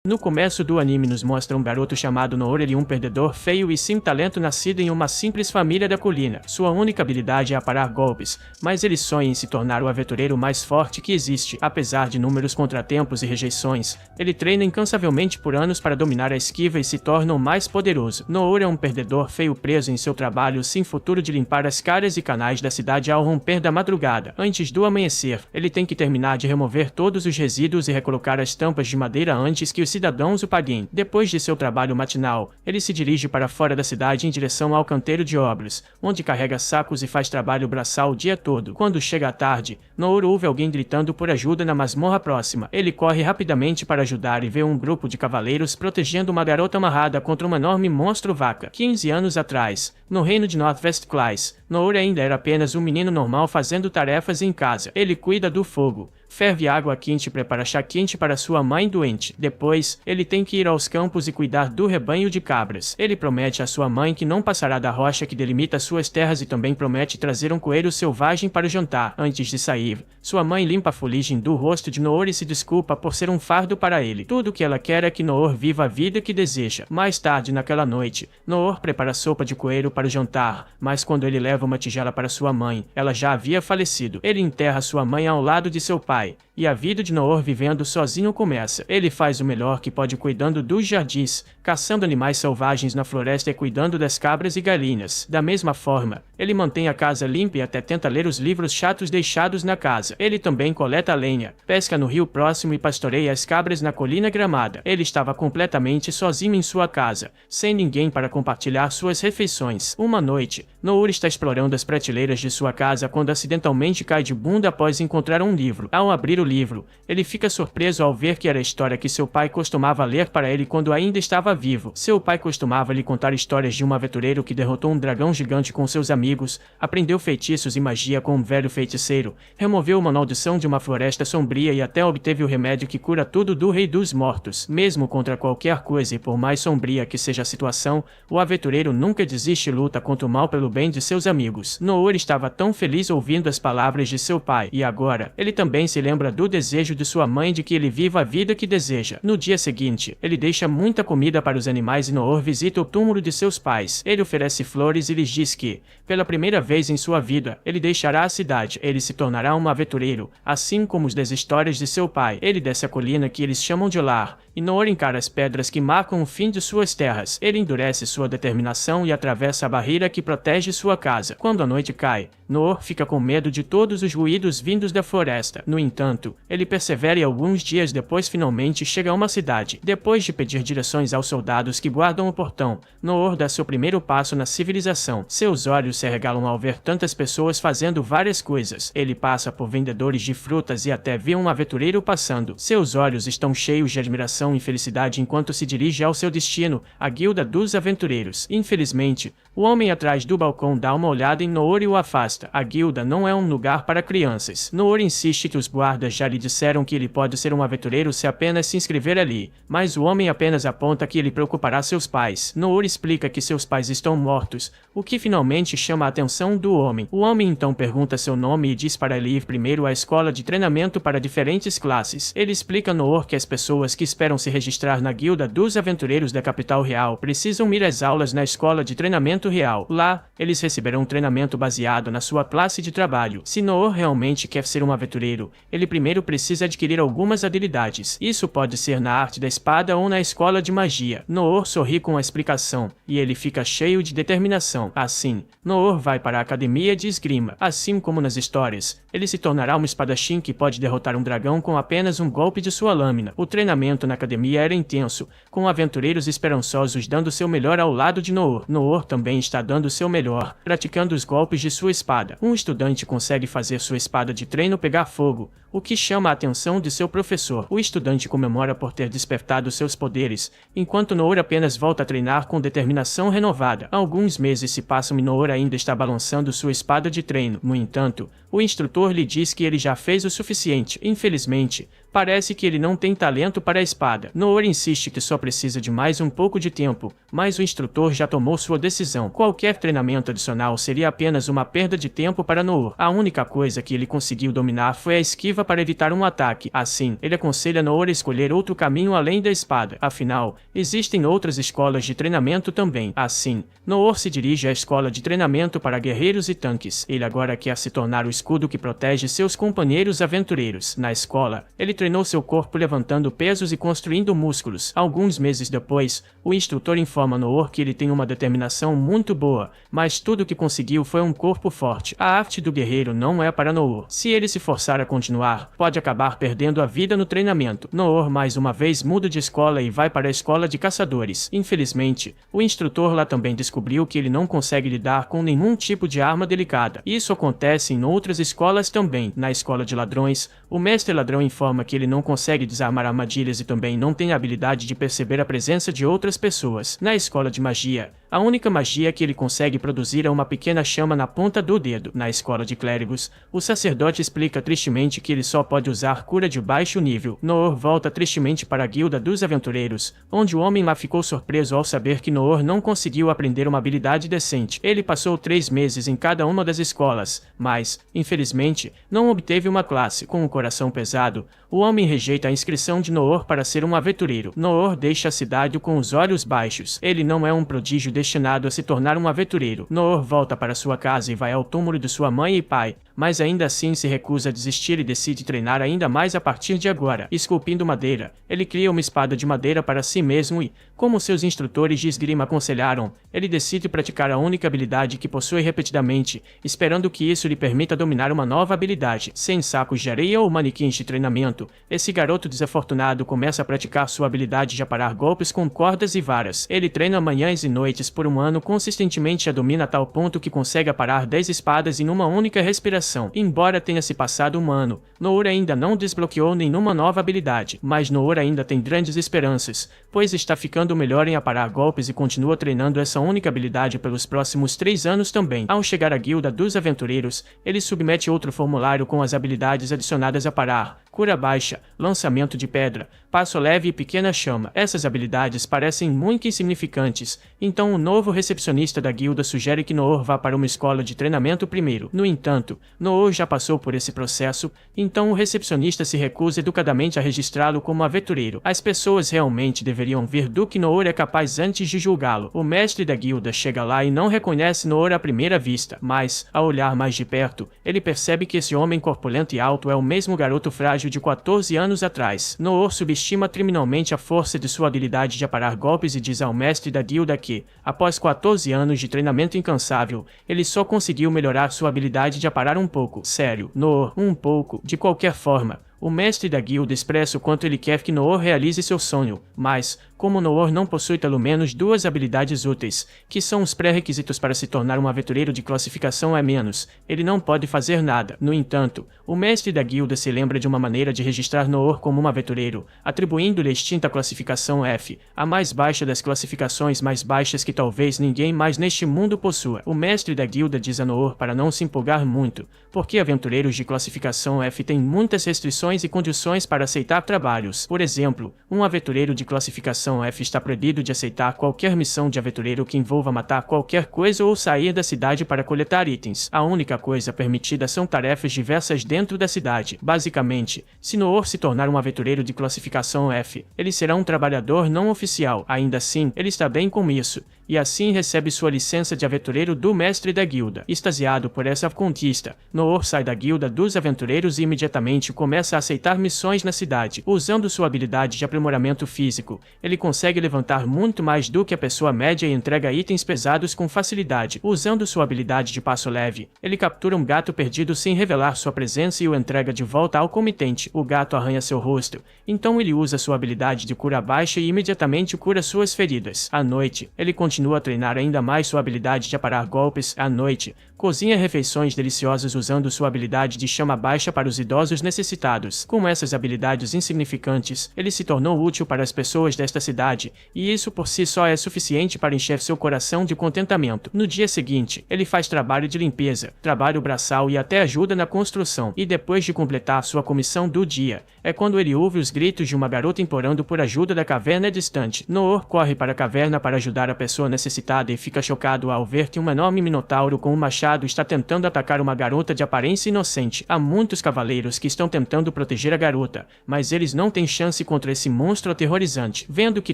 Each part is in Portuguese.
No começo do anime nos mostra um garoto chamado Noor, ele um perdedor feio e sem talento nascido em uma simples família da colina. Sua única habilidade é aparar golpes, mas ele sonha em se tornar o aventureiro mais forte que existe. Apesar de inúmeros contratempos e rejeições, ele treina incansavelmente por anos para dominar a esquiva e se torna o mais poderoso. Noor é um perdedor feio preso em seu trabalho sem futuro de limpar as caras e canais da cidade ao romper da madrugada. Antes do amanhecer, ele tem que terminar de remover todos os resíduos e recolocar as tampas de madeira antes que os cidadãos o paguem. Depois de seu trabalho matinal, ele se dirige para fora da cidade em direção ao canteiro de obras, onde carrega sacos e faz trabalho braçal o dia todo. Quando chega à tarde, Noor ouve alguém gritando por ajuda na masmorra próxima. Ele corre rapidamente para ajudar e vê um grupo de cavaleiros protegendo uma garota amarrada contra um enorme monstro vaca. 15 anos atrás, no reino de Northwest Clays, Noor ainda era apenas um menino normal fazendo tarefas em casa. Ele cuida do fogo, ferve água quente e prepara chá quente para sua mãe doente. Depois, ele tem que ir aos campos e cuidar do rebanho de cabras. Ele promete à sua mãe que não passará da rocha que delimita suas terras e também promete trazer um coelho selvagem para o jantar. Antes de sair, sua mãe limpa a fuligem do rosto de Noor e se desculpa por ser um fardo para ele. Tudo o que ela quer é que Noor viva a vida que deseja. Mais tarde naquela noite, Noor prepara sopa de coelho para o jantar, mas quando ele leva uma tigela para sua mãe, ela já havia falecido. Ele enterra sua mãe ao lado de seu pai, e a vida de Noor vivendo sozinho começa. Ele faz o melhor que pode cuidando dos jardins, caçando animais selvagens na floresta e cuidando das cabras e galinhas. Da mesma forma, ele mantém a casa limpa e até tenta ler os livros chatos deixados na casa. Ele também coleta lenha, pesca no rio próximo e pastoreia as cabras na colina gramada. Ele estava completamente sozinho em sua casa, sem ninguém para compartilhar suas refeições. Uma noite, Noor está explorando as prateleiras de sua casa quando acidentalmente cai de bunda após encontrar um livro. Ao abrir o livro, ele fica surpreso ao ver que era a história que seu pai costumava ler para ele quando ainda estava vivo. Seu pai costumava lhe contar histórias de um aventureiro que derrotou um dragão gigante com seus amigos, aprendeu feitiços e magia com um velho feiticeiro, removeu uma maldição de uma floresta sombria e até obteve o remédio que cura tudo do Rei dos Mortos. Mesmo contra qualquer coisa e por mais sombria que seja a situação, o aventureiro nunca desiste e luta contra o mal pelo bem de seus amigos. Noor estava tão feliz ouvindo as palavras de seu pai, e agora, ele também se lembra do desejo de sua mãe de que ele viva a vida que deseja. No dia seguinte, ele deixa muita comida para os animais e Noor visita o túmulo de seus pais. Ele oferece flores e lhes diz que, pela primeira vez em sua vida, ele deixará a cidade. Ele se tornará um aventureiro, assim como os das histórias de seu pai. Ele desce a colina que eles chamam de lar, e Noor encara as pedras que marcam o fim de suas terras. Ele endurece sua determinação e atravessa a barreira que protege sua casa. Quando a noite cai, Noor fica com medo de todos os ruídos vindos da floresta. No entanto, ele persevera e alguns dias depois finalmente chega a uma cidade. Depois de pedir direções aos soldados que guardam o portão, Noor dá seu primeiro passo na civilização. Seus olhos se arregalam ao ver tantas pessoas fazendo várias coisas. Ele passa por vendedores de frutas e até vê um aventureiro passando. Seus olhos estão cheios de admiração e felicidade enquanto se dirige ao seu destino, a Guilda dos Aventureiros. Infelizmente, o homem atrás do balcão dá uma olhada em Noor e o afasta. A guilda não é um lugar para crianças. Noor insiste que os guardas já lhe disseram que ele pode ser um aventureiro se apenas se inscrever ali, mas o homem apenas aponta que ele preocupará seus pais. Noor explica que seus pais estão mortos, o que finalmente chama a atenção do homem. O homem então pergunta seu nome e diz para ele ir primeiro à escola de treinamento para diferentes classes. Ele explica a Noor que as pessoas que esperam se registrar na Guilda dos Aventureiros da capital real precisam ir às aulas na escola de treinamento real. Lá, eles receberão um treinamento baseado na sua classe de trabalho. Se Noor realmente quer ser um aventureiro, ele primeiro precisa adquirir algumas habilidades. Isso pode ser na arte da espada ou na escola de magia. Noor sorri com a explicação, e ele fica cheio de determinação. Assim, Noor vai para a academia de esgrima. Assim como nas histórias, ele se tornará um espadachim que pode derrotar um dragão com apenas um golpe de sua lâmina. O treinamento na academia era intenso, com aventureiros esperançosos dando seu melhor ao lado de Noor. Noor também está dando seu melhor, praticando os golpes de sua espada. Um estudante consegue fazer sua espada de treino pegar fogo, o que chama a atenção de seu professor. O estudante comemora por ter despertado seus poderes, enquanto Noor apenas volta a treinar com determinação renovada. Alguns meses se passam e Noor ainda está balançando sua espada de treino. No entanto, o instrutor lhe diz que ele já fez o suficiente. Infelizmente, Parece que ele não tem talento para a espada. Noor insiste que só precisa de mais um pouco de tempo, mas o instrutor já tomou sua decisão. Qualquer treinamento adicional seria apenas uma perda de tempo para Noor. A única coisa que ele conseguiu dominar foi a esquiva para evitar um ataque. Assim, ele aconselha Noor a escolher outro caminho além da espada. Afinal, existem outras escolas de treinamento também. Assim, Noor se dirige à escola de treinamento para guerreiros e tanques. Ele agora quer se tornar o escudo que protege seus companheiros aventureiros. Na escola, ele treinou seu corpo levantando pesos e construindo músculos. Alguns meses depois, o instrutor informa Noor que ele tem uma determinação muito boa, mas tudo o que conseguiu foi um corpo forte. A arte do guerreiro não é para Noor. Se ele se forçar a continuar, pode acabar perdendo a vida no treinamento. Noor mais uma vez muda de escola e vai para a escola de caçadores. Infelizmente, o instrutor lá também descobriu que ele não consegue lidar com nenhum tipo de arma delicada. Isso acontece em outras escolas também. Na escola de ladrões, o mestre ladrão informa que ele não consegue desarmar armadilhas e também não tem a habilidade de perceber a presença de outras pessoas. Na escola de magia, a única magia que ele consegue produzir é uma pequena chama na ponta do dedo. Na escola de clérigos, o sacerdote explica tristemente que ele só pode usar cura de baixo nível. Noor volta tristemente para a guilda dos aventureiros, onde o homem lá ficou surpreso ao saber que Noor não conseguiu aprender uma habilidade decente. Ele passou 3 meses em cada uma das escolas, mas, infelizmente, não obteve uma classe. Com o coração pesado, o homem rejeita a inscrição de Noor para ser um aventureiro. Noor deixa a cidade com os olhos baixos. Ele não é um prodígio destinado a se tornar um aventureiro. Noor volta para sua casa e vai ao túmulo de sua mãe e pai, mas ainda assim se recusa a desistir e decide treinar ainda mais a partir de agora. Esculpindo madeira, ele cria uma espada de madeira para si mesmo e, como seus instrutores de esgrima aconselharam, ele decide praticar a única habilidade que possui repetidamente, esperando que isso lhe permita dominar uma nova habilidade. Sem sacos de areia ou manequins de treinamento, esse garoto desafortunado começa a praticar sua habilidade de aparar golpes com cordas e varas. Ele treina manhãs e noites por um ano consistentemente e a domina a tal ponto que consegue aparar 10 espadas em uma única respiração. Embora tenha se passado um ano, Noor ainda não desbloqueou nenhuma nova habilidade, mas Noor ainda tem grandes esperanças, pois está ficando melhor em aparar golpes e continua treinando essa única habilidade pelos próximos 3 anos também. Ao chegar à guilda dos aventureiros, ele submete outro formulário com as habilidades adicionadas a parar, cura baixa, lançamento de pedra, passo leve e pequena chama. Essas habilidades parecem muito insignificantes, então o novo recepcionista da guilda sugere que Noor vá para uma escola de treinamento primeiro. No entanto, Noor já passou por esse processo, então o recepcionista se recusa educadamente a registrá-lo como aventureiro. As pessoas realmente deveriam ver do que Noor é capaz antes de julgá-lo. O mestre da guilda chega lá e não reconhece Noor à primeira vista, mas, ao olhar mais de perto, ele percebe que esse homem corpulento e alto é o mesmo garoto frágil de 14 anos atrás. Noor subestima criminalmente a força de sua habilidade de aparar golpes e diz ao mestre da guilda que, após 14 anos de treinamento incansável, ele só conseguiu melhorar sua habilidade de aparar um pouco. Sério, Noor, um pouco, de qualquer forma. O mestre da guilda expressa o quanto ele quer que Noor realize seu sonho, mas, como Noor não possui pelo menos 2 habilidades úteis, que são os pré-requisitos para se tornar um aventureiro de classificação E-, ele não pode fazer nada. No entanto, o mestre da guilda se lembra de uma maneira de registrar Noor como um aventureiro, atribuindo-lhe a extinta classificação F, a mais baixa das classificações mais baixas que talvez ninguém mais neste mundo possua. O mestre da guilda diz a Noor para não se empolgar muito, porque aventureiros de classificação F têm muitas restrições e condições para aceitar trabalhos. Por exemplo, um aventureiro de classificação F está proibido de aceitar qualquer missão de aventureiro que envolva matar qualquer coisa ou sair da cidade para coletar itens. A única coisa permitida são tarefas diversas dentro da cidade. Basicamente, se Noor se tornar um aventureiro de classificação F, ele será um trabalhador não oficial. Ainda assim, ele está bem com isso, e assim recebe sua licença de aventureiro do mestre da guilda. Extasiado por essa conquista, Noor sai da guilda dos aventureiros e imediatamente começa a aceitar missões na cidade. Usando sua habilidade de aprimoramento físico, ele consegue levantar muito mais do que a pessoa média e entrega itens pesados com facilidade. Usando sua habilidade de passo leve, ele captura um gato perdido sem revelar sua presença e o entrega de volta ao comitente. O gato arranha seu rosto, então ele usa sua habilidade de cura baixa e imediatamente cura suas feridas. À noite, ele continua a treinar ainda mais sua habilidade de aparar golpes. À noite, cozinha refeições deliciosas usando sua habilidade de chama baixa para os idosos necessitados. outros. Com essas habilidades insignificantes, ele se tornou útil para as pessoas desta cidade, e isso por si só é suficiente para encher seu coração de contentamento. No dia seguinte, ele faz trabalho de limpeza, trabalho braçal e até ajuda na construção. E depois de completar sua comissão do dia, é quando ele ouve os gritos de uma garota implorando por ajuda da caverna distante. Noor corre para a caverna para ajudar a pessoa necessitada e fica chocado ao ver que um enorme minotauro com um machado está tentando atacar uma garota de aparência inocente. Há muitos cavaleiros que estão tentando proteger a garota, mas eles não têm chance contra esse monstro aterrorizante. Vendo que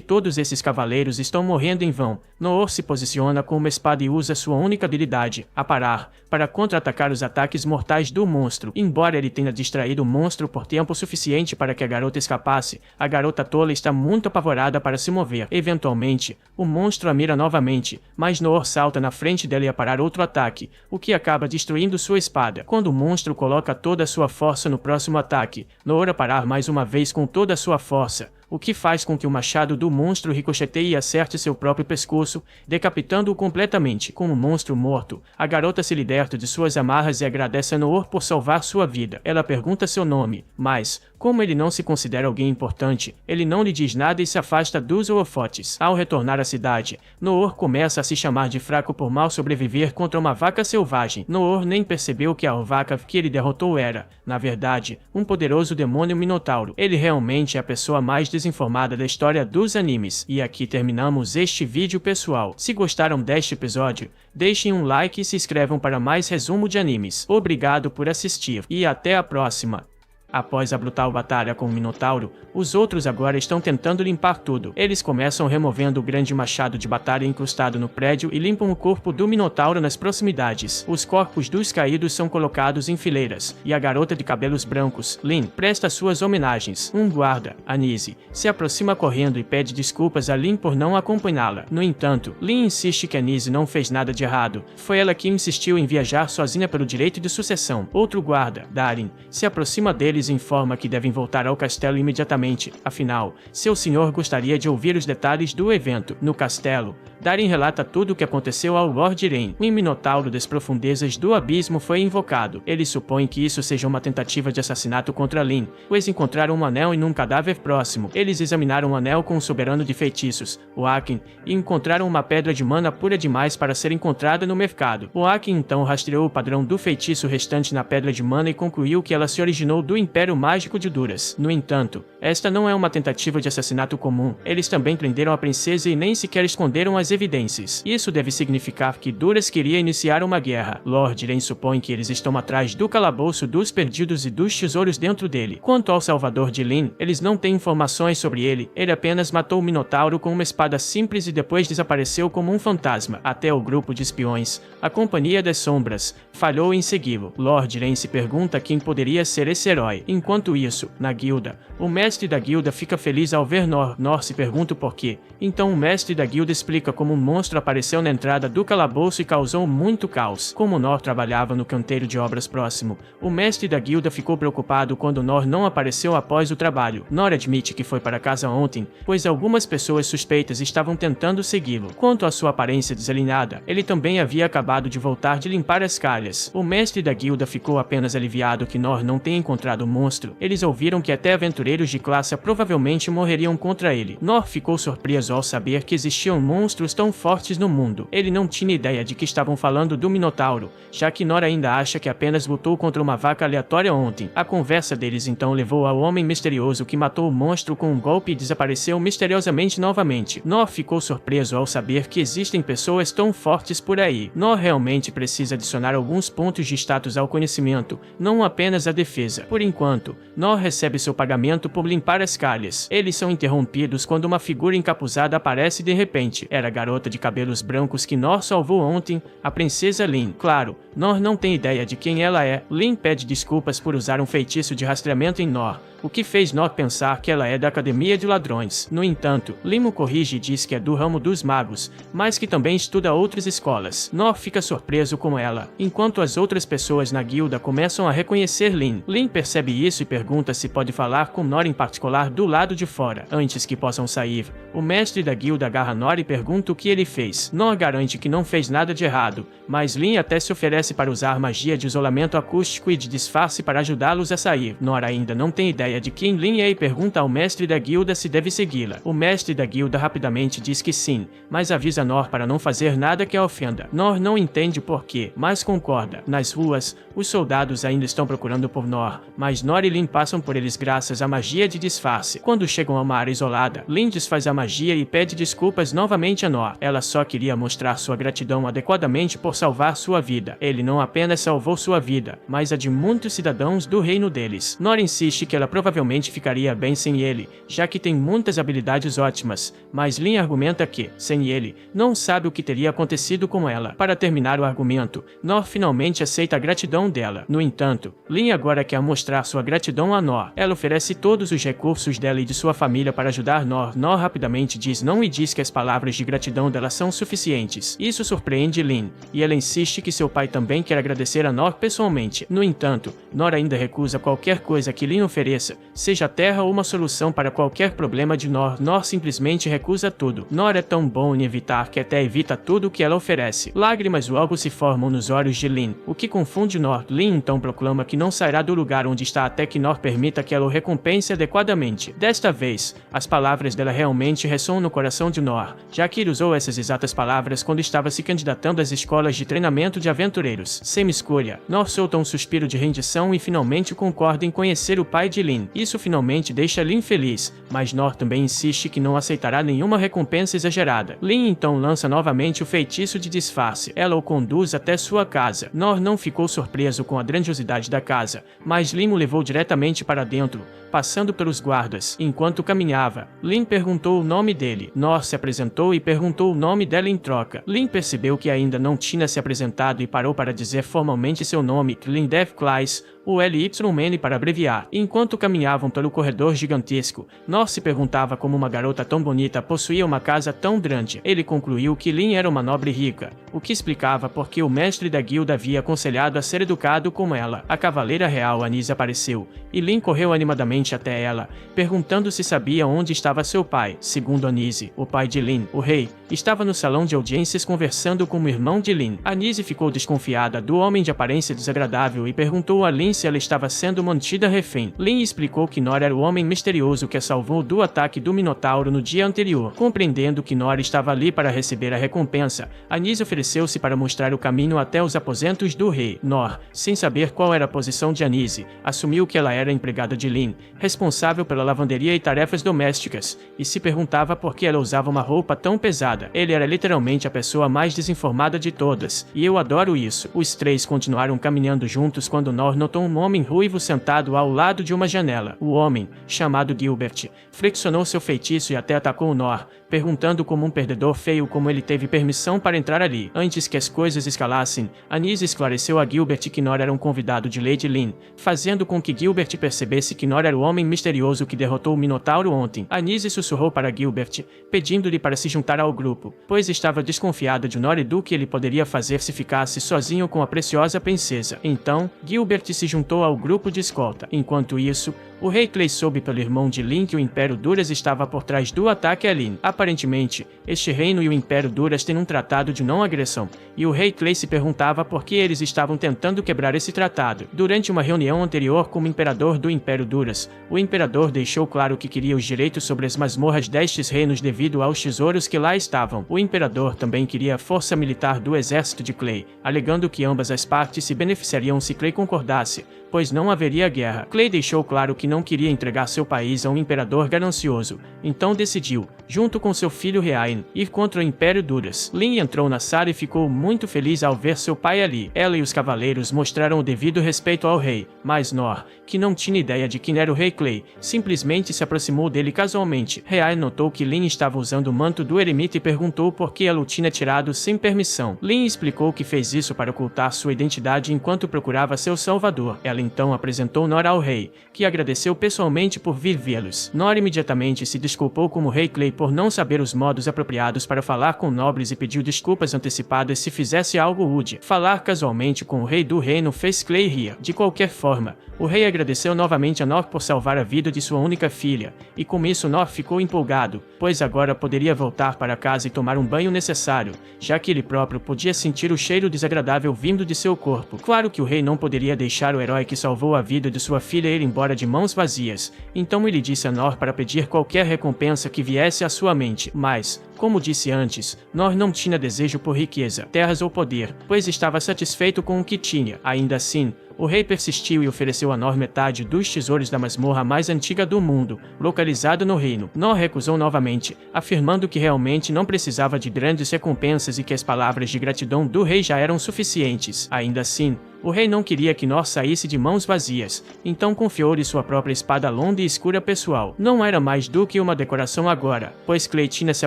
todos esses cavaleiros estão morrendo em vão, Noor se posiciona com uma espada e usa sua única habilidade, aparar, para contra-atacar os ataques mortais do monstro. Embora ele tenha distraído o monstro por tempo suficiente para que a garota escapasse, a garota tola está muito apavorada para se mover. Eventualmente, o monstro a mira novamente, mas Noor salta na frente dela e aparar outro ataque, o que acaba destruindo sua espada. Quando o monstro coloca toda a sua força no próximo ataque, Noor aparar mais uma vez com toda a sua força, o que faz com que o machado do monstro ricocheteie e acerte seu próprio pescoço, decapitando-o completamente. Com o monstro morto, a garota se liberta de suas amarras e agradece a Noor por salvar sua vida. Ela pergunta seu nome, mas, como ele não se considera alguém importante, ele não lhe diz nada e se afasta dos holofotes. Ao retornar à cidade, Noor começa a se chamar de fraco por mal sobreviver contra uma vaca selvagem. Noor nem percebeu que a vaca que ele derrotou era, na verdade, um poderoso demônio minotauro. Ele realmente é a pessoa mais desinformada da história dos animes. E aqui terminamos este vídeo, pessoal. Se gostaram deste episódio, deixem um like e se inscrevam para mais resumo de animes. Obrigado por assistir e até a próxima. Após a brutal batalha com o Minotauro, os outros agora estão tentando limpar tudo. Eles começam removendo o grande machado de batalha incrustado no prédio e limpam o corpo do Minotauro nas proximidades. Os corpos dos caídos são colocados em fileiras, e a garota de cabelos brancos, Lin, presta suas homenagens. Um guarda, Anise, se aproxima correndo e pede desculpas a Lin por não acompanhá-la. No entanto, Lin insiste que Anise não fez nada de errado. Foi ela que insistiu em viajar sozinha pelo direito de sucessão. Outro guarda, Darin, se aproxima deles e informa que devem voltar ao castelo imediatamente, afinal, seu senhor gostaria de ouvir os detalhes do evento. No castelo, Darin relata tudo o que aconteceu ao Lord Rain. Um minotauro das profundezas do abismo foi invocado. Ele supõe que isso seja uma tentativa de assassinato contra Lin, pois encontraram um anel em um cadáver próximo. Eles examinaram o anel com um soberano de feitiços, o Akin, e encontraram uma pedra de mana pura demais para ser encontrada no mercado. O Akin então rastreou o padrão do feitiço restante na pedra de mana e concluiu que ela se originou do Império Mágico de Duras. No entanto, esta não é uma tentativa de assassinato comum. Eles também prenderam a princesa e nem sequer esconderam as evidências. Isso deve significar que Duras queria iniciar uma guerra. Lord Rain supõe que eles estão atrás do calabouço dos perdidos e dos tesouros dentro dele. Quanto ao salvador de Lin, eles não têm informações sobre ele. Ele apenas matou o Minotauro com uma espada simples e depois desapareceu como um fantasma. Até o grupo de espiões, a Companhia das Sombras, falhou em segui-lo. Lord Rain se pergunta quem poderia ser esse herói. Enquanto isso, na guilda, o mestre da guilda fica feliz ao ver Nor. Nor se pergunta o porquê. Então o mestre da guilda explica como um monstro apareceu na entrada do calabouço e causou muito caos. Como Nor trabalhava no canteiro de obras próximo, o mestre da guilda ficou preocupado quando Nor não apareceu após o trabalho. Nor admite que foi para casa ontem, pois algumas pessoas suspeitas estavam tentando segui-lo. Quanto à sua aparência desalinhada, ele também havia acabado de voltar de limpar as calhas. O mestre da guilda ficou apenas aliviado que Nor não tenha encontrado o monstro. Eles ouviram que até aventureiros de classe provavelmente morreriam contra ele. Nor ficou surpreso ao saber que existiam monstros tão fortes no mundo. Ele não tinha ideia de que estavam falando do Minotauro, já que Nor ainda acha que apenas lutou contra uma vaca aleatória ontem. A conversa deles então levou ao homem misterioso que matou o monstro com um golpe e desapareceu misteriosamente novamente. Nor ficou surpreso ao saber que existem pessoas tão fortes por aí. Nor realmente precisa adicionar alguns pontos de status ao conhecimento, não apenas a defesa. Por enquanto, Nor recebe seu pagamento por limpar as calhas. Eles são interrompidos quando uma figura encapuzada aparece de repente. Era a garota de cabelos brancos que Nor salvou ontem, a princesa Lin. Claro, Nor não tem ideia de quem ela é. Lin pede desculpas por usar um feitiço de rastreamento em Nor, o que fez Nor pensar que ela é da Academia de Ladrões. No entanto, Lin o corrige e diz que é do ramo dos magos, mas que também estuda outras escolas. Nor fica surpreso com ela, enquanto as outras pessoas na guilda começam a reconhecer Lin. Lin percebe percebe isso e pergunta se pode falar com Nor em particular do lado de fora, antes que possam sair. O mestre da guilda agarra Nor e pergunta o que ele fez. Nor garante que não fez nada de errado, mas Lin até se oferece para usar magia de isolamento acústico e de disfarce para ajudá-los a sair. Nor ainda não tem ideia de quem Lin é e pergunta ao mestre da guilda se deve segui-la. O mestre da guilda rapidamente diz que sim, mas avisa Nor para não fazer nada que a ofenda. Nor não entende por quê, mas concorda. Nas ruas, os soldados ainda estão procurando por Nor, mas Nor e Lin passam por eles graças à magia de disfarce. Quando chegam a uma área isolada, Lin desfaz a magia e pede desculpas novamente a Nor. Ela só queria mostrar sua gratidão adequadamente por salvar sua vida. Ele não apenas salvou sua vida, mas a de muitos cidadãos do reino deles. Nor insiste que ela provavelmente ficaria bem sem ele, já que tem muitas habilidades ótimas, mas Lin argumenta que, sem ele, não sabe o que teria acontecido com ela. Para terminar o argumento, Nor finalmente aceita a gratidão dela. No entanto, Lin agora quer mostrar sua gratidão a Nor. Ela oferece todos os recursos dela e de sua família para ajudar Nor. Nor rapidamente diz não e diz que as palavras de gratidão dela são suficientes. Isso surpreende Lin, e ela insiste que seu pai também quer agradecer a Nor pessoalmente. No entanto, Nor ainda recusa qualquer coisa que Lin ofereça, seja terra ou uma solução para qualquer problema de Nor. Nor simplesmente recusa tudo. Nor é tão bom em evitar que até evita tudo o que ela oferece. Lágrimas logo se formam nos olhos de Lin, o que confunde Nor. Lin então proclama que não sairá do lugar onde está até que Nor permita que ela o recompense adequadamente. Desta vez, as palavras dela realmente ressoam no coração de Nor, já que ele usou essas exatas palavras quando estava se candidatando às escolas de treinamento de aventureiros. Sem escolha, Nor solta um suspiro de rendição e finalmente concorda em conhecer o pai de Lin. Isso finalmente deixa Lin feliz, mas Nor também insiste que não aceitará nenhuma recompensa exagerada. Lin então lança novamente o feitiço de disfarce. Ela o conduz até sua casa. Nor não ficou surpreso com a grandiosidade da casa, mas Lin o levou diretamente para dentro, passando pelos guardas. Enquanto caminhava, Lin perguntou o nome dele. Nor se apresentou e perguntou o nome dela em troca. Lin percebeu que ainda não tinha se apresentado e parou para dizer formalmente seu nome, Lindeth Claes, o LYN para abreviar. Enquanto caminhavam pelo corredor gigantesco, Nor se perguntava como uma garota tão bonita possuía uma casa tão grande. Ele concluiu que Lin era uma nobre rica, o que explicava porque o mestre da guilda havia aconselhado a ser educado como ela. A cavaleira real Anise apareceu, e Lin correu animadamente até ela, perguntando se sabia onde estava seu pai. Segundo Anise, o pai de Lin, o rei, estava no salão de audiências conversando com o irmão de Lin. Anise ficou desconfiada do homem de aparência desagradável e perguntou a Lin se ela estava sendo mantida refém. Lin explicou que Nor era o homem misterioso que a salvou do ataque do Minotauro no dia anterior. Compreendendo que Nor estava ali para receber a recompensa, Anise ofereceu-se para mostrar o caminho até os aposentos do rei. Nor, sem saber qual era a posição de Anise, assumiu que ela era empregada de Lin, responsável pela lavanderia e tarefas domésticas, e se perguntava por que ela usava uma roupa tão pesada. Ele era literalmente a pessoa mais desinformada de todas, e eu adoro isso. Os três continuaram caminhando juntos quando Nor notou um homem ruivo sentado ao lado de uma janela. O homem, chamado Gilbert, flexionou seu feitiço e até atacou Nor, perguntando como um perdedor feio como ele teve permissão para entrar ali. Antes que as coisas escalassem, Anise esclareceu a Gilbert que Nor era um convidado de Lady Lin, fazendo com que Gilbert percebesse que Nor era o homem misterioso que derrotou o Minotauro ontem. Anise sussurrou para Gilbert, pedindo-lhe para se juntar ao grupo, pois estava desconfiada de Nor e do que ele poderia fazer se ficasse sozinho com a preciosa princesa. Então, Gilbert se juntou ao grupo de escolta. Enquanto isso, o rei Clay soube pelo irmão de Lin que o Império Duras estava por trás do ataque a Lin. Aparentemente, este reino e o Império Duras têm um tratado de não agressão, e o rei Clay se perguntava por que eles estavam tentando quebrar esse tratado. Durante uma reunião anterior com o imperador do Império Duras, o imperador deixou claro que queria os direitos sobre as masmorras destes reinos devido aos tesouros que lá estavam. O imperador também queria a força militar do exército de Clay, alegando que ambas as partes se beneficiariam se Clay concordasse, pois não haveria guerra. Clay deixou claro que não queria entregar seu país a um imperador ganancioso, então decidiu, junto com seu filho Ryain, ir contra o Império Duras. Lin entrou na sala e ficou muito feliz ao ver seu pai ali. Ela e os cavaleiros mostraram o devido respeito ao rei, mas Nor, que não tinha ideia de quem era o rei Clay, simplesmente se aproximou dele casualmente. Ryain notou que Lin estava usando o manto do eremita e perguntou por que ela o tinha tirado sem permissão. Lin explicou que fez isso para ocultar sua identidade enquanto procurava seu salvador. Ela então apresentou Nor ao rei, que agradeceu agradeceu pessoalmente por vir vê-los. Nor imediatamente se desculpou como rei Clay por não saber os modos apropriados para falar com nobres e pediu desculpas antecipadas se fizesse algo rude. Falar casualmente com o rei do reino fez Clay rir. De qualquer forma, o rei agradeceu novamente a Nor por salvar a vida de sua única filha, e com isso Nor ficou empolgado, pois agora poderia voltar para casa e tomar um banho necessário, já que ele próprio podia sentir o cheiro desagradável vindo de seu corpo. Claro que o rei não poderia deixar o herói que salvou a vida de sua filha ir embora de mãos vazias, então ele disse a Nor para pedir qualquer recompensa que viesse à sua mente, mas, como disse antes, Nor não tinha desejo por riqueza, terras ou poder, pois estava satisfeito com o que tinha. Ainda assim, o rei persistiu e ofereceu a Nor metade dos tesouros da masmorra mais antiga do mundo, localizada no reino. Nor recusou novamente, afirmando que realmente não precisava de grandes recompensas e que as palavras de gratidão do rei já eram suficientes. Ainda assim, o rei não queria que Nor saísse de mãos vazias, então confiou-lhe sua própria espada longa e escura pessoal. Não era mais do que uma decoração agora, pois Clay tinha se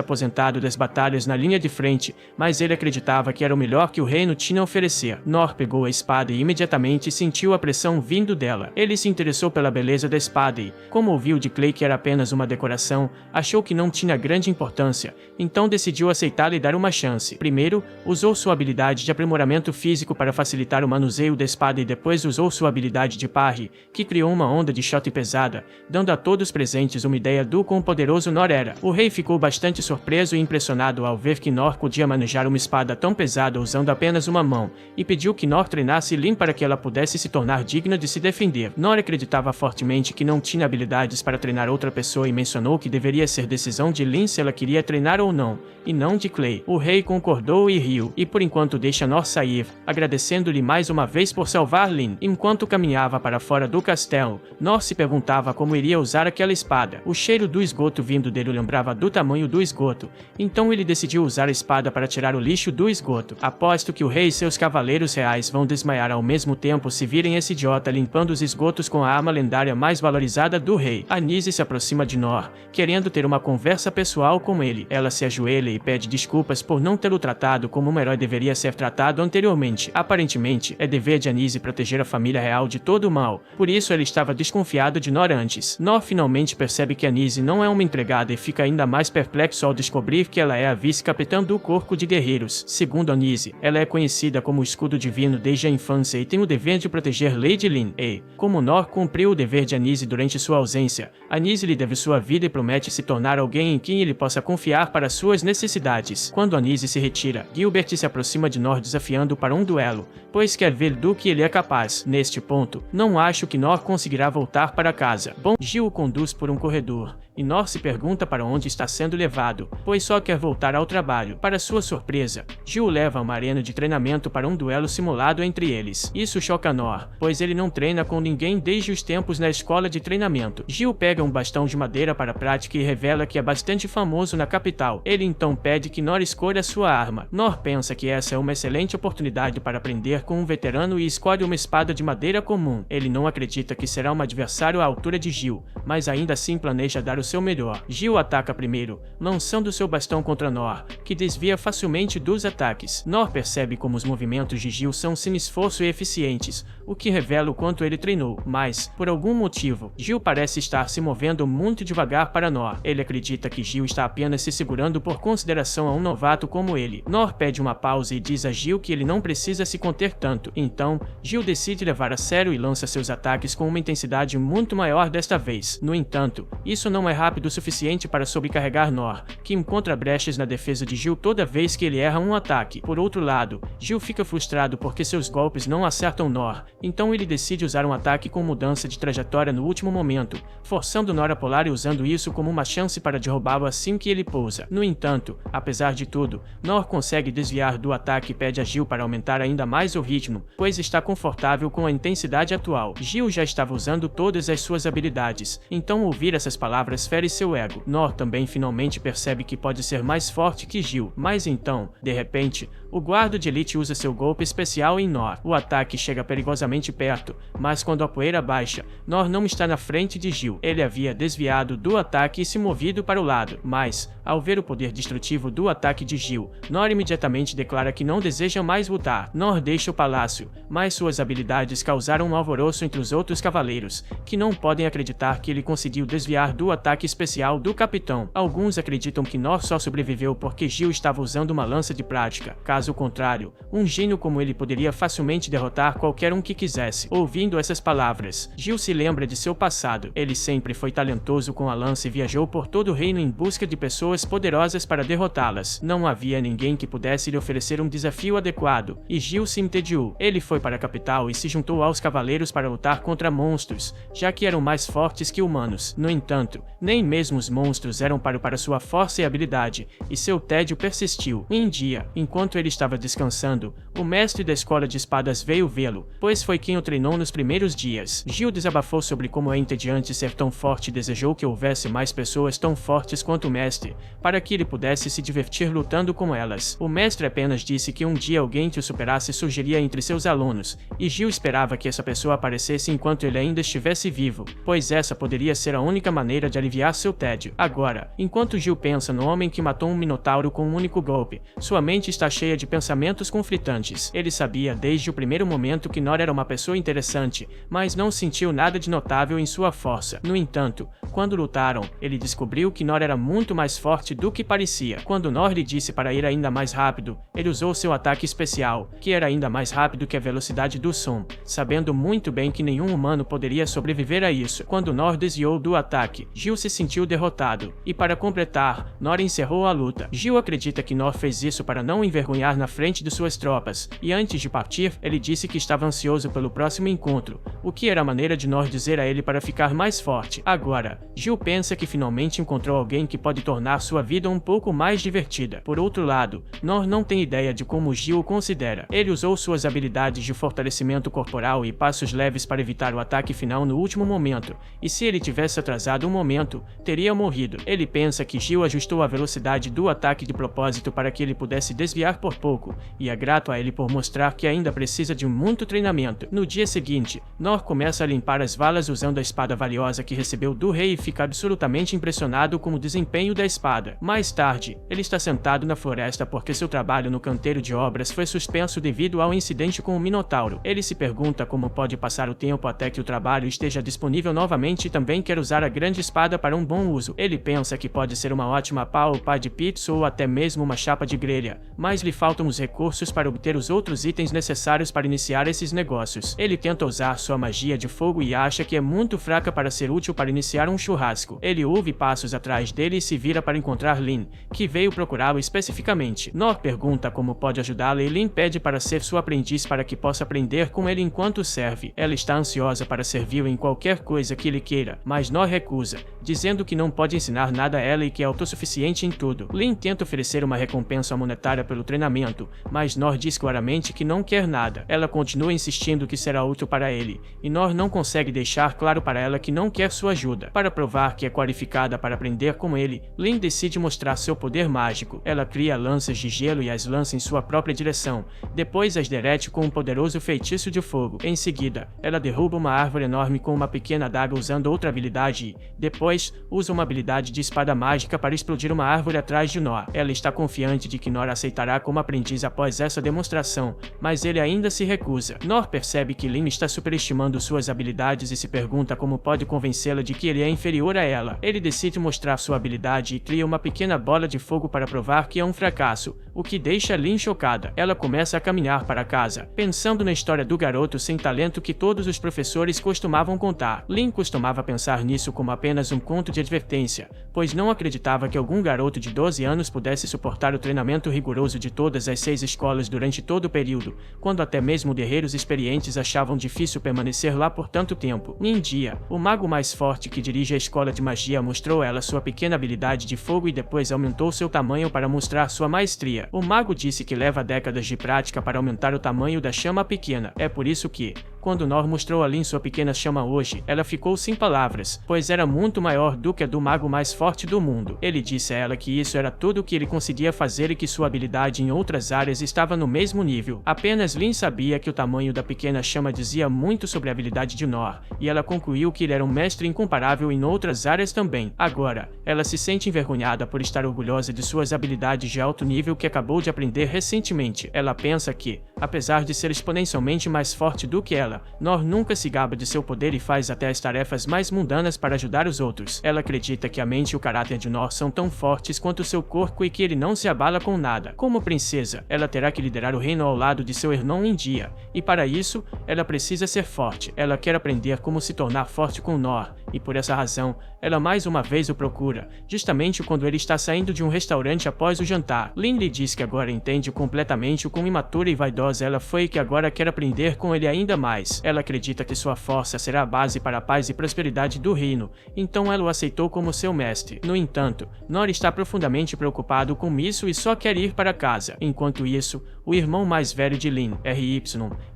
aposentado das batalhas na linha de frente, mas ele acreditava que era o melhor que o reino tinha a oferecer. Nor pegou a espada e imediatamente sentiu a pressão vindo dela. Ele se interessou pela beleza da espada e, como ouviu de Clay que era apenas uma decoração, achou que não tinha grande importância, então decidiu aceitá-la e dar uma chance. Primeiro, usou sua habilidade de aprimoramento físico para facilitar o manuseio da espada e depois usou sua habilidade de parry, que criou uma onda de shot pesada, dando a todos presentes uma ideia do quão poderoso Nor era. O rei ficou bastante surpreso e impressionado ao ver que Nor podia manejar uma espada tão pesada usando apenas uma mão, e pediu que Nor treinasse Lin para que ela pudesse se tornar digna de se defender. Nor acreditava fortemente que não tinha habilidades para treinar outra pessoa e mencionou que deveria ser decisão de Lin se ela queria treinar ou não, e não de Clay. O rei concordou e riu, e por enquanto deixa Nor sair, agradecendo-lhe mais uma vez por salvar Lin. Enquanto caminhava para fora do castelo, Nor se perguntava como iria usar aquela espada. O cheiro do esgoto vindo dele lembrava do tamanho do esgoto, então ele decidiu usar a espada para tirar o lixo do esgoto. Aposto que o rei e seus cavaleiros reais vão desmaiar ao mesmo tempo se virem esse idiota limpando os esgotos com a arma lendária mais valorizada do rei. Anise se aproxima de Nor, querendo ter uma conversa pessoal com ele. Ela se ajoelha e pede desculpas por não tê-lo tratado como um herói deveria ser tratado anteriormente. Aparentemente, é dever de Anise proteger a família real de todo o mal, por isso ele estava desconfiado de Nor antes. Nor finalmente percebe que Anise não é uma empregada e fica ainda mais perplexo ao descobrir que ela é a vice-capitã do corpo de guerreiros. Segundo Anise, ela é conhecida como o escudo divino desde a infância e tem o dever de proteger Lady Lin. E, como Nor cumpriu o dever de Anise durante sua ausência, Anise lhe deve sua vida e promete se tornar alguém em quem ele possa confiar para suas necessidades. Quando Anise se retira, Gilbert se aproxima de Nor desafiando para um duelo, pois quer ver do que ele é capaz. Neste ponto, não acho que Nor conseguirá voltar para casa. Bom, Gil o conduz por um corredor, e Nor se pergunta para onde está sendo levado, pois só quer voltar ao trabalho. Para sua surpresa, Gil o leva a uma arena de treinamento para um duelo simulado entre eles. Isso choca Nor, pois ele não treina com ninguém desde os tempos na escola de treinamento. Gil pega um bastão de madeira para a prática e revela que é bastante famoso na capital. Ele então pede que Nor escolha sua arma. Nor pensa que essa é uma excelente oportunidade para aprender com um veterano e escolhe uma espada de madeira comum. Ele não acredita que será um adversário à altura de Gil, mas ainda assim planeja dar o seu melhor. Gil ataca primeiro, lançando seu bastão contra Nor, que desvia facilmente dos ataques. Nor percebe como os movimentos de Gil são sem esforço e eficientes, o que revela o quanto ele treinou, mas, por algum motivo, Gil parece estar se movendo muito devagar para Nor. Ele acredita que Gil está apenas se segurando por consideração a um novato como ele. Nor pede uma pausa e diz a Gil que ele não precisa se conter tanto. Então, Gil decide levar a sério e lança seus ataques com uma intensidade muito maior desta vez. No entanto, isso não é rápido o suficiente para sobrecarregar Nor, que encontra brechas na defesa de Gil toda vez que ele erra um ataque. Por outro lado, Gil fica frustrado porque seus golpes não acertam Nor, então ele decide usar um ataque com mudança de trajetória no último momento, forçando Nor a pular e usando isso como uma chance para derrubá-lo assim que ele pousa. No entanto, apesar de tudo, Nor consegue desviar do ataque e pede a Gil para aumentar ainda mais o ritmo, pois está confortável com a intensidade atual. Gil já estava usando todas as suas habilidades, então ouvir essas palavras fere seu ego. Nor também finalmente percebe que pode ser mais forte que Gil, mas então, de repente, O guarda de elite usa seu golpe especial em Nor. O ataque chega perigosamente perto, mas quando a poeira baixa, Nor não está na frente de Gil. Ele havia desviado do ataque e se movido para o lado, mas, ao ver o poder destrutivo do ataque de Gil, Nor imediatamente declara que não deseja mais lutar. Nor deixa o palácio, mas suas habilidades causaram um alvoroço entre os outros cavaleiros, que não podem acreditar que ele conseguiu desviar do ataque especial do capitão. Alguns acreditam que Nor só sobreviveu porque Gil estava usando uma lança de prática. Caso contrário, um gênio como ele poderia facilmente derrotar qualquer um que quisesse. Ouvindo essas palavras, Gil se lembra de seu passado. Ele sempre foi talentoso com a lança e viajou por todo o reino em busca de pessoas poderosas para derrotá-las. Não havia ninguém que pudesse lhe oferecer um desafio adequado, e Gil se entediou. Ele foi para a capital e se juntou aos cavaleiros para lutar contra monstros, já que eram mais fortes que humanos. No entanto, nem mesmo os monstros eram para sua força e habilidade, e seu tédio persistiu. Um dia, enquanto ele estava descansando, o mestre da escola de espadas veio vê-lo, pois foi quem o treinou nos primeiros dias. Gil desabafou sobre como é entediante ser tão forte e desejou que houvesse mais pessoas tão fortes quanto o mestre, para que ele pudesse se divertir lutando com elas. O mestre apenas disse que um dia alguém que o superasse surgiria entre seus alunos, e Gil esperava que essa pessoa aparecesse enquanto ele ainda estivesse vivo, pois essa poderia ser a única maneira de aliviar seu tédio. Agora, enquanto Gil pensa no homem que matou um minotauro com um único golpe, sua mente está cheia de pensamentos conflitantes. Ele sabia desde o primeiro momento que Nor era uma pessoa interessante, mas não sentiu nada de notável em sua força. No entanto, quando lutaram, ele descobriu que Nor era muito mais forte do que parecia. Quando Nor lhe disse para ir ainda mais rápido, ele usou seu ataque especial, que era ainda mais rápido que a velocidade do som, sabendo muito bem que nenhum humano poderia sobreviver a isso. Quando Nor desviou do ataque, Gil se sentiu derrotado, e para completar, Nor encerrou a luta. Gil acredita que Nor fez isso para não envergonhar na frente de suas tropas, e antes de partir, ele disse que estava ansioso pelo próximo encontro, o que era a maneira de Nor dizer a ele para ficar mais forte. Agora, Gil pensa que finalmente encontrou alguém que pode tornar sua vida um pouco mais divertida. Por outro lado, Nor não tem ideia de como Gil o considera. Ele usou suas habilidades de fortalecimento corporal e passos leves para evitar o ataque final no último momento, e se ele tivesse atrasado um momento, teria morrido. Ele pensa que Gil ajustou a velocidade do ataque de propósito para que ele pudesse desviar por pouco, e é grato a ele por mostrar que ainda precisa de muito treinamento. No dia seguinte, Nor começa a limpar as valas usando a espada valiosa que recebeu do rei e fica absolutamente impressionado com o desempenho da espada. Mais tarde, ele está sentado na floresta porque seu trabalho no canteiro de obras foi suspenso devido ao incidente com o Minotauro. Ele se pergunta como pode passar o tempo até que o trabalho esteja disponível novamente e também quer usar a grande espada para um bom uso. Ele pensa que pode ser uma ótima pá ou pá de pizza ou até mesmo uma chapa de grelha, mas lhe faltam os recursos para obter os outros itens necessários para iniciar esses negócios. Ele tenta usar sua magia de fogo e acha que é muito fraca para ser útil para iniciar um churrasco. Ele ouve passos atrás dele e se vira para encontrar Lin, que veio procurá-lo especificamente. Nor pergunta como pode ajudá-la e Lin pede para ser sua aprendiz para que possa aprender com ele enquanto serve. Ela está ansiosa para servi-lo em qualquer coisa que ele queira, mas Nor recusa, dizendo que não pode ensinar nada a ela e que é autossuficiente em tudo. Lin tenta oferecer uma recompensa monetária pelo treinamento, mas Nor diz claramente que não quer nada. Ela continua insistindo que será útil para ele, e Nor não consegue deixar claro para ela que não quer sua ajuda. Para provar que é qualificada para aprender com ele, Lin decide mostrar seu poder mágico. Ela cria lanças de gelo e as lança em sua própria direção, depois as derrete com um poderoso feitiço de fogo. Em seguida, ela derruba uma árvore enorme com uma pequena adaga usando outra habilidade e, depois, usa uma habilidade de espada mágica para explodir uma árvore atrás de Nor. Ela está confiante de que Nor aceitará como aprendiz após essa demonstração, mas ele ainda se recusa. Nor percebe que Lin está superestimando suas habilidades e se pergunta como pode convencê-la de que ele é inferior a ela. Ele decide mostrar sua habilidade e cria uma pequena bola de fogo para provar que é um fracasso, o que deixa Lin chocada. Ela começa a caminhar para casa, pensando na história do garoto sem talento que todos os professores costumavam contar. Lin costumava pensar nisso como apenas um conto de advertência, pois não acreditava que algum garoto de 12 anos pudesse suportar o treinamento rigoroso de todas as 6 escolas durante todo o período, quando até mesmo guerreiros experientes achavam difícil permanecer lá por tanto tempo. Um dia, o mago mais forte que dirige a escola de magia mostrou a ela sua pequena habilidade de fogo e depois aumentou seu tamanho para mostrar sua maestria. O mago disse que leva décadas de prática para aumentar o tamanho da chama pequena. É por isso que, Quando Nor mostrou a Lin sua pequena chama hoje, ela ficou sem palavras, pois era muito maior do que a do mago mais forte do mundo. Ele disse a ela que isso era tudo o que ele conseguia fazer e que sua habilidade em outras áreas estava no mesmo nível. Apenas Lin sabia que o tamanho da pequena chama dizia muito sobre a habilidade de Nor, e ela concluiu que ele era um mestre incomparável em outras áreas também. Agora, ela se sente envergonhada por estar orgulhosa de suas habilidades de alto nível que acabou de aprender recentemente. Ela pensa que, apesar de ser exponencialmente mais forte do que ela, Nor nunca se gaba de seu poder e faz até as tarefas mais mundanas para ajudar os outros. Ela acredita que a mente e o caráter de Nor são tão fortes quanto seu corpo e que ele não se abala com nada. Como princesa, ela terá que liderar o reino ao lado de seu irmão em dia, e para isso, ela precisa ser forte. Ela quer aprender como se tornar forte com Nor, e por essa razão, ela mais uma vez o procura, justamente quando ele está saindo de um restaurante após o jantar. Lin lhe diz que agora entende completamente o quão imatura e vaidosa ela foi e que agora quer aprender com ele ainda mais. Ela acredita que sua força será a base para a paz e prosperidade do reino, então ela o aceitou como seu mestre. No entanto, Nor está profundamente preocupado com isso e só quer ir para casa. Enquanto isso, o irmão mais velho de Lin, RY,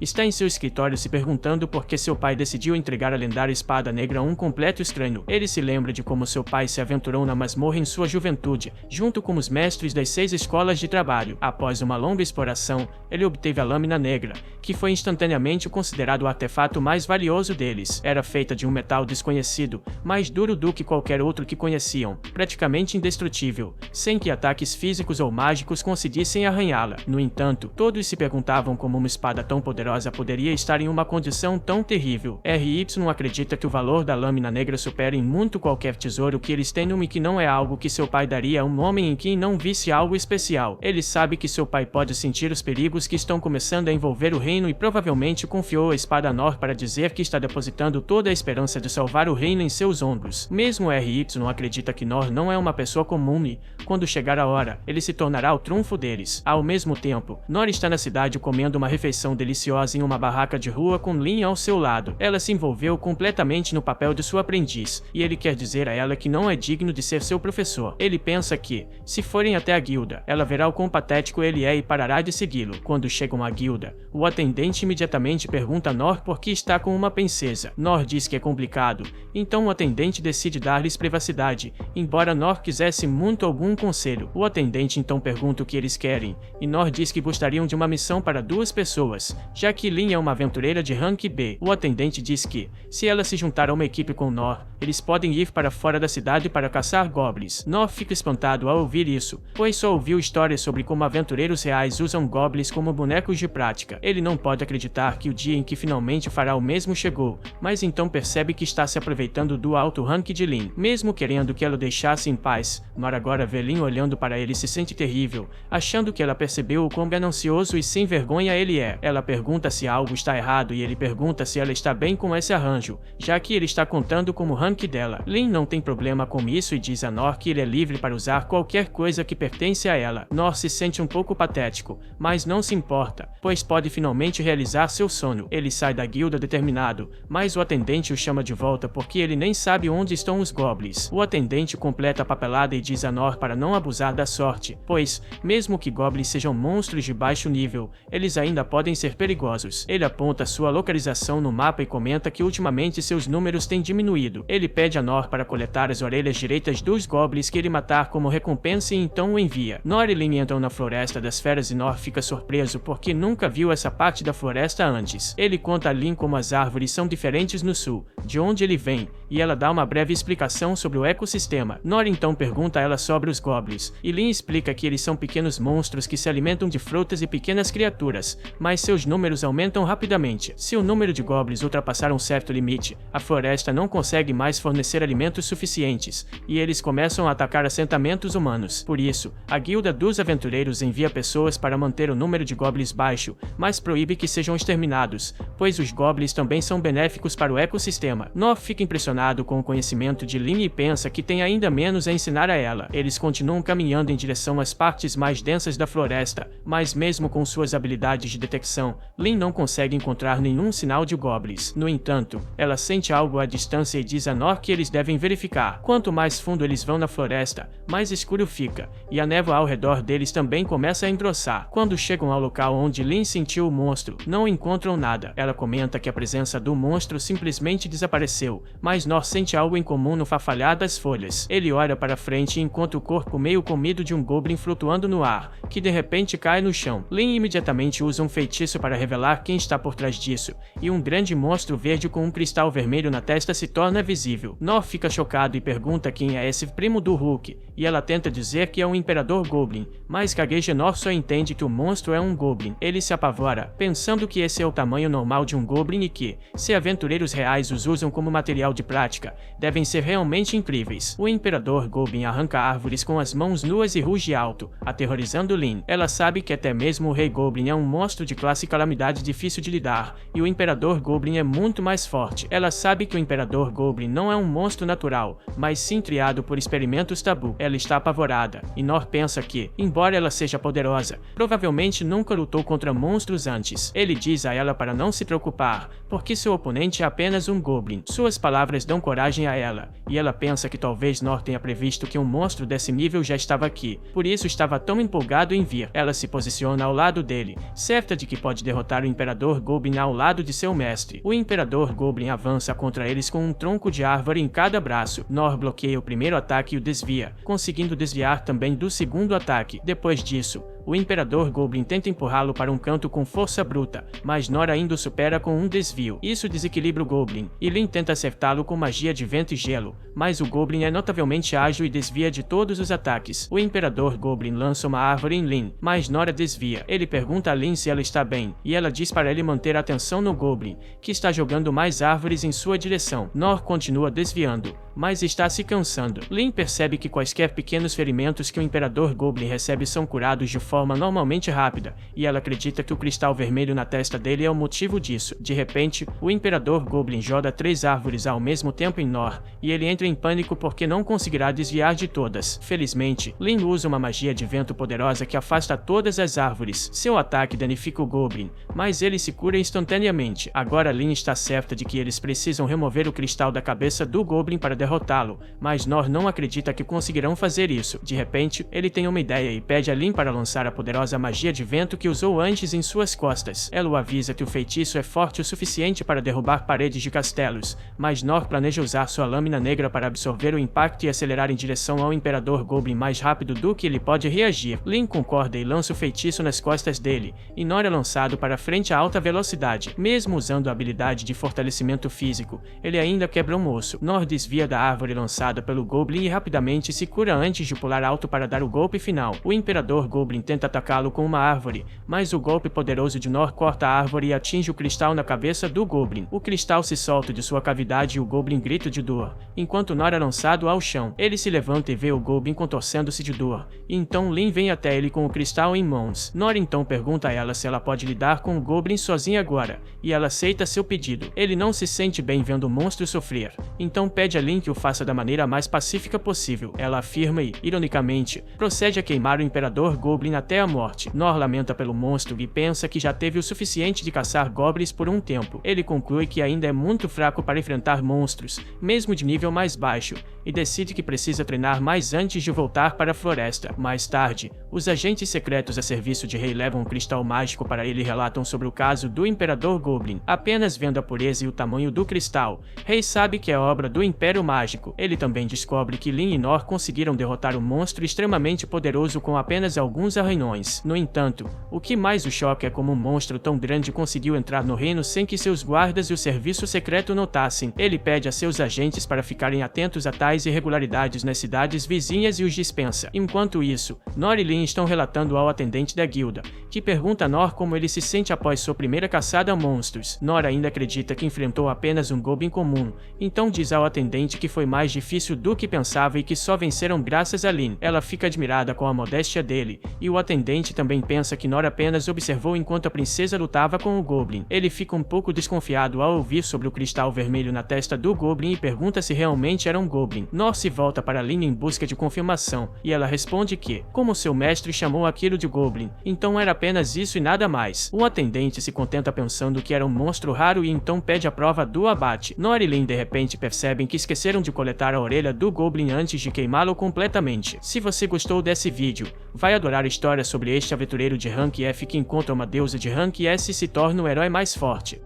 está em seu escritório se perguntando por que seu pai decidiu entregar a lendária espada negra a um completo estranho. Ele se lembra de como seu pai se aventurou na masmorra em sua juventude, junto com os mestres das 6 escolas de trabalho. Após uma longa exploração, ele obteve a lâmina negra, que foi instantaneamente considerado o artefato mais valioso deles. Era feita de um metal desconhecido, mais duro do que qualquer outro que conheciam, praticamente indestrutível, sem que ataques físicos ou mágicos conseguissem arranhá-la. No entanto, todos se perguntavam como uma espada tão poderosa poderia estar em uma condição tão terrível. RY acredita que o valor da lâmina negra supera em muito qualquer tesouro que eles tenham e que não é algo que seu pai daria a um homem em quem não visse algo especial. Ele sabe que seu pai pode sentir os perigos que estão começando a envolver o reino e provavelmente confiou a espada a Nor para dizer que está depositando toda a esperança de salvar o reino em seus ombros. Mesmo RY acredita que Nor não é uma pessoa comum e, quando chegar a hora, ele se tornará o trunfo deles. Ao mesmo tempo, Nor está na cidade comendo uma refeição deliciosa em uma barraca de rua com Lin ao seu lado. Ela se envolveu completamente no papel de sua aprendiz, e ele quer dizer a ela que não é digno de ser seu professor. Ele pensa que, se forem até a guilda, ela verá o quão patético ele é e parará de segui-lo. Quando chegam à guilda, o atendente imediatamente pergunta a Nor por que está com uma princesa. Nor diz que é complicado, então o atendente decide dar-lhes privacidade, embora Nor quisesse muito algum conselho. O atendente então pergunta o que eles querem, e Nor diz que gostariam de uma missão para 2 pessoas, já que Lin é uma aventureira de rank B. O atendente diz que, se ela se juntar a uma equipe com Nor, eles podem ir para fora da cidade para caçar goblins. Nor fica espantado ao ouvir isso, pois só ouviu histórias sobre como aventureiros reais usam goblins como bonecos de prática. Ele não pode acreditar que o dia em que finalmente fará o mesmo chegou, mas então percebe que está se aproveitando do alto rank de Lin. Mesmo querendo que ela o deixasse em paz, Nor agora vê Lin olhando para ele e se sente terrível, achando que ela percebeu o quão ganancioso e sem vergonha ele é. Ela pergunta se algo está errado e ele pergunta se ela está bem com esse arranjo, já que ele está contando como rank dela. Lin não tem problema com isso e diz a Nor que ele é livre para usar qualquer coisa que pertence a ela. Nor se sente um pouco patético, mas não se importa, pois pode finalmente realizar seu sonho. Ele sai da guilda determinado, mas o atendente o chama de volta porque ele nem sabe onde estão os goblins. O atendente completa a papelada e diz a Nor para não abusar da sorte, pois, mesmo que goblins sejam monstros de baixo nível, eles ainda podem ser perigosos. Ele aponta sua localização no mapa e comenta que ultimamente seus números têm diminuído. Ele pede a Nor para coletar as orelhas direitas dos goblins que ele matar como recompensa e então o envia. Nor e Lin entram na floresta das feras e Nor fica surpreso porque nunca viu essa parte da floresta antes. Ele conta a Lin como as árvores são diferentes no sul, de onde ele vem, e ela dá uma breve explicação sobre o ecossistema. Nor então pergunta a ela sobre os goblins, e Lin explica que eles são pequenos monstros que se alimentam de frutas e pequenas criaturas, mas seus números aumentam rapidamente. Se o número de goblins ultrapassar um certo limite, a floresta não consegue mais fornecer alimentos suficientes, e eles começam a atacar assentamentos humanos. Por isso, a Guilda dos Aventureiros envia pessoas para manter o número de goblins baixo, mas proíbe que sejam exterminados, pois os goblins também são benéficos para o ecossistema. Nor fica impressionado com o conhecimento de Lin e pensa que tem ainda menos a ensinar a ela. Eles continuam caminhando em direção às partes mais densas da floresta, mas Mas mesmo com suas habilidades de detecção, Lin não consegue encontrar nenhum sinal de goblins. No entanto, ela sente algo à distância e diz a Nor que eles devem verificar. Quanto mais fundo eles vão na floresta, mais escuro fica, e a névoa ao redor deles também começa a engrossar. Quando chegam ao local onde Lin sentiu o monstro, não encontram nada. Ela comenta que a presença do monstro simplesmente desapareceu, mas Nor sente algo incomum no farfalhar das folhas. Ele olha para frente e encontra o corpo meio comido de um goblin flutuando no ar, que de repente cai no chão. Lin imediatamente usa um feitiço para revelar quem está por trás disso, e um grande monstro verde com um cristal vermelho na testa se torna visível. Nor fica chocado e pergunta quem é esse primo do Hulk, e ela tenta dizer que é um imperador goblin, mas gagueja. Nor só entende que o monstro é um goblin. Ele se apavora, pensando que esse é o tamanho normal de um goblin e que, se aventureiros reais os usam como material de prática, devem ser realmente incríveis. O imperador goblin arranca árvores com as mãos nuas e ruge alto, aterrorizando Lin. Ela sabe que até mesmo o rei goblin é um monstro de classe calamidade difícil de lidar, e o imperador goblin é muito mais forte. Ela sabe que o imperador goblin não é um monstro natural, mas sim criado por experimentos tabu. Ela está apavorada, e Nor pensa que, embora ela seja poderosa, provavelmente nunca lutou contra monstros antes. Ele diz a ela para não se preocupar, porque seu oponente é apenas um goblin. Suas palavras dão coragem a ela, e ela pensa que talvez Nor tenha previsto que um monstro desse nível já estava aqui, por isso estava tão empolgado em vir. Ela se posiciona ao lado dele, certa de que pode derrotar o imperador goblin ao lado de seu mestre. O imperador goblin avança contra eles com um tronco de árvore em cada braço. Nor bloqueia o primeiro ataque e o desvia, conseguindo desviar também do segundo ataque. Depois disso, o imperador goblin tenta empurrá-lo para um canto com força bruta, mas Nor ainda o supera com um desvio. Isso desequilibra o goblin, e Lin tenta acertá-lo com magia de vento e gelo, mas o goblin é notavelmente ágil e desvia de todos os ataques. O imperador goblin lança uma árvore em Lin, mas Nor a desvia. Ele pergunta a Lin se ela está bem, e ela diz para ele manter a atenção no goblin, que está jogando mais árvores em sua direção. Nor continua desviando, mas está se cansando. Lin percebe que quaisquer pequenos ferimentos que o imperador goblin recebe são curados de forma normalmente rápida, e ela acredita que o cristal vermelho na testa dele é o motivo disso. De repente, o imperador goblin joga 3 árvores ao mesmo tempo em Nor, e ele entra em pânico porque não conseguirá desviar de todas. Felizmente, Lin usa uma magia de vento poderosa que afasta todas as árvores. Seu ataque danifica o goblin, mas ele se cura instantaneamente. Agora Lin está certa de que eles precisam remover o cristal da cabeça do goblin para derrotá-lo, mas Nor não acredita que conseguirão fazer isso. De repente, ele tem uma ideia e pede a Lin para lançar a poderosa magia de vento que usou antes em suas costas. Ela o avisa que o feitiço é forte o suficiente para derrubar paredes de castelos, mas Nor planeja usar sua lâmina negra para absorver o impacto e acelerar em direção ao imperador goblin mais rápido do que ele pode reagir. Lin concorda e lança o feitiço nas costas dele, e Nor é lançado para frente a alta velocidade. Mesmo usando a habilidade de fortalecimento físico, ele ainda quebra um osso. Nor desvia da árvore lançada pelo goblin e rapidamente se cura antes de pular alto para dar o golpe final. O imperador goblin tenta atacá-lo com uma árvore, mas o golpe poderoso de Nor corta a árvore e atinge o cristal na cabeça do goblin. O cristal se solta de sua cavidade e o goblin grita de dor, enquanto Nor é lançado ao chão. Ele se levanta e vê o goblin contorcendo-se de dor, e então Lin vem até ele com o cristal em mãos. Nor então pergunta a ela se ela pode lidar com o goblin sozinha agora, e ela aceita seu pedido. Ele não se sente bem vendo o monstro sofrer, então pede a Lin que o faça da maneira mais pacífica possível. Ela afirma e, ironicamente, procede a queimar o imperador goblin até a morte. Nor lamenta pelo monstro e pensa que já teve o suficiente de caçar goblins por um tempo. Ele conclui que ainda é muito fraco para enfrentar monstros, mesmo de nível mais baixo, e decide que precisa treinar mais antes de voltar para a floresta. Mais tarde, os agentes secretos a serviço de Rei levam um cristal mágico para ele e relatam sobre o caso do imperador goblin. Apenas vendo a pureza e o tamanho do cristal, Rei sabe que é obra do Império Mágico. Ele também descobre que Lin e Nor conseguiram derrotar um monstro extremamente poderoso com apenas alguns arranhões. No entanto, o que mais o choca é como um monstro tão grande conseguiu entrar no reino sem que seus guardas e o serviço secreto notassem. Ele pede a seus agentes para ficarem atentos a tais irregularidades nas cidades vizinhas e os dispensa. Enquanto isso, Nor e Lin estão relatando ao atendente da guilda, que pergunta a Nor como ele se sente após sua primeira caçada a monstros. Nor ainda acredita que enfrentou apenas um goblin comum, então diz ao atendente que que foi mais difícil do que pensava e que só venceram graças a Lin. Ela fica admirada com a modéstia dele, e o atendente também pensa que Nor apenas observou enquanto a princesa lutava com o Goblin. Ele fica um pouco desconfiado ao ouvir sobre o cristal vermelho na testa do Goblin e pergunta se realmente era um Goblin. Nor se volta para Lin em busca de confirmação, e ela responde que, como seu mestre chamou aquilo de Goblin, então era apenas isso e nada mais. O atendente se contenta pensando que era um monstro raro e então pede a prova do abate. Nor e Lin de repente percebem que esqueceram de coletar a orelha do Goblin antes de queimá-lo completamente. Se você gostou desse vídeo, vai adorar a história sobre este aventureiro de rank F que encontra uma deusa de rank S e se torna o herói mais forte.